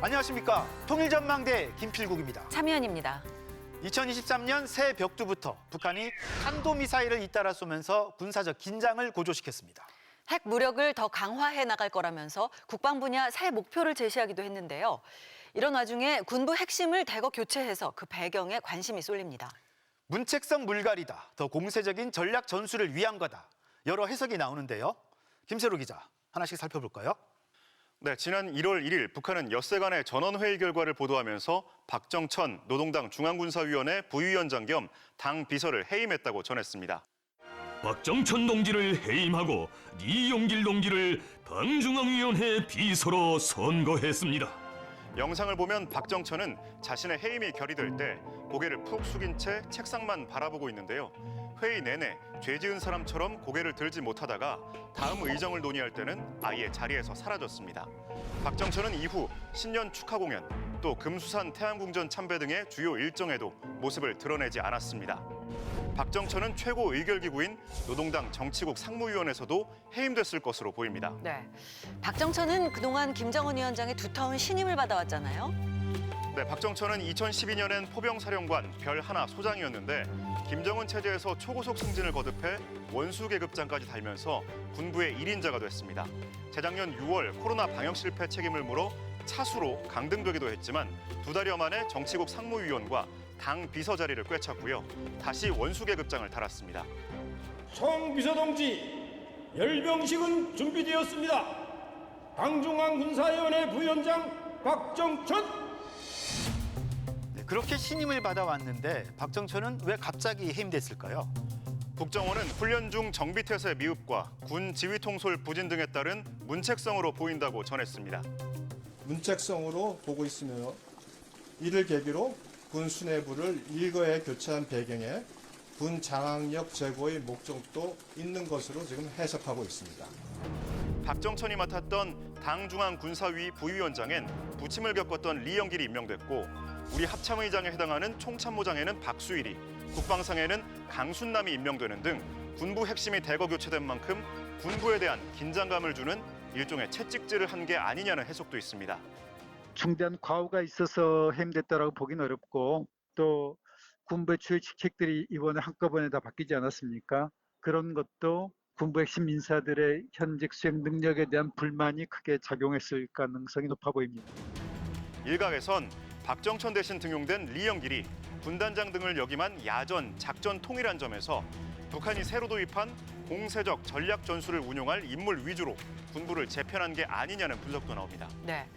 안녕하십니까. 통일전망대 김필국입니다. 차미연입니다. 2023년 새 벽두부터 북한이 탄도미사일을 잇따라 쏘면서 군사적 긴장을 고조시켰습니다. 핵 무력을 더 강화해 나갈 거라면서 국방 분야 새 목표를 제시하기도 했는데요. 이런 와중에 군부 핵심을 대거 교체해서 그 배경에 관심이 쏠립니다. 문책성 물갈이다, 더 공세적인 전략 전술을 위한 거다. 여러 해석이 나오는데요. 김세로 기자, 하나씩 살펴볼까요? 네, 지난 1월 1일 북한은 엿새간의 전원회의 결과를 보도하면서 박정천 노동당 중앙군사위원회 부위원장 겸 당 비서를 해임했다고 전했습니다. 박정천 동지를 해임하고 이용길 동지를 당중앙위원회 비서로 선거했습니다. 영상을 보면 박정천은 자신의 해임이 결의될 때 고개를 푹 숙인 채 책상만 바라보고 있는데요. 회의 내내 죄 지은 사람처럼 고개를 들지 못하다가 다음 의정을 논의할 때는 아예 자리에서 사라졌습니다. 박정천은 이후 신년 축하 공연, 또 금수산 태안궁전 참배 등의 주요 일정에도 모습을 드러내지 않았습니다. 박정천은 최고 의결기구인 노동당 정치국 상무위원회에서도 해임됐을 것으로 보입니다. 네, 박정천은 그동안 김정은 위원장의 두터운 신임을 받아왔잖아요. 네, 박정천은 2012년엔 포병사령관 별 하나 소장이었는데 김정은 체제에서 초고속 승진을 거듭해 원수 계급장까지 달면서 군부의 1인자가 됐습니다. 재작년 6월 코로나 방역 실패 책임을 물어 차수로 강등되기도 했지만 두 달여 만에 정치국 상무위원과 당 비서 자리를 꿰찼고요. 다시 원수 계급장을 달았습니다. 총 비서동지 열병식은 준비되었습니다. 당중앙군사위원회 부위원장 박정천. 그렇게 신임을 받아왔는데 박정천은 왜 갑자기 해임됐을까요? 국정원은 훈련 중 정비태세 미흡과 군 지휘통솔 부진 등에 따른 문책성으로 보인다고 전했습니다. 문책성으로 보고 있으며 이를 계기로 군 수뇌부를 일거에 교체한 배경에 군 장악력 제고의 목적도 있는 것으로 지금 해석하고 있습니다. 박정천이 맡았던 당중앙군사위 부위원장엔 부침을 겪었던 리영길이 임명됐고 우리 합참의장에 해당하는 총참모장에는 박수일이, 국방상에는 강순남이 임명되는 등 군부 핵심이 대거 교체된 만큼 군부에 대한 긴장감을 주는 일종의 채찍질을 한 게 아니냐는 해석도 있습니다. 중대한 과오가 있어서 해임됐다라고 보기는 어렵고 또 군부의 주요 직책들이 이번에 한꺼번에 다 바뀌지 않았습니까? 그런 것도 군부 핵심 인사들의 현직 수행 능력에 대한 불만이 크게 작용했을 가능성이 높아 보입니다. 일각에선 박정천 대신 등용된 리영길이 군단장 등을 역임한 야전, 작전 통일한 점에서 북한이 새로 도입한 공세적 전략 전술을 운용할 인물 위주로 군부를 재편한 게 아니냐는 분석도 나옵니다. 네,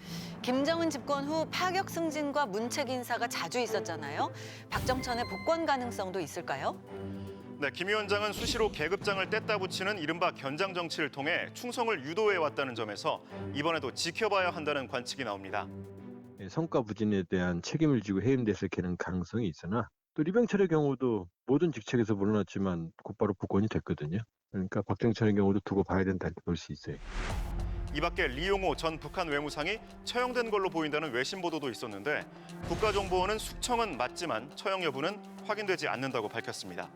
김정은 집권 후 파격 승진과 문책 인사가 자주 있었잖아요. 박정천의 복권 가능성도 있을까요? 네, 김 위원장은 수시로 계급장을 뗐다 붙이는 이른바 견장 정치를 통해 충성을 유도해 왔다는 점에서 이번에도 지켜봐야 한다는 관측이 나옵니다. 성과 부진에 대한 책임을 지고 해임됐을 가능성이 있으나 또 리병철의 경우도 모든 직책에서 물러났지만 곧바로 복권이 됐거든요. 그러니까 박정천의 경우도 두고 봐야 된다 이렇게 볼 수 있어요. 이 밖에 리용호 전 북한 외무상이 처형된 걸로 보인다는 외신 보도도 있었는데 국가정보원은 숙청은 맞지만 처형 여부는 확인되지 않는다고 밝혔습니다.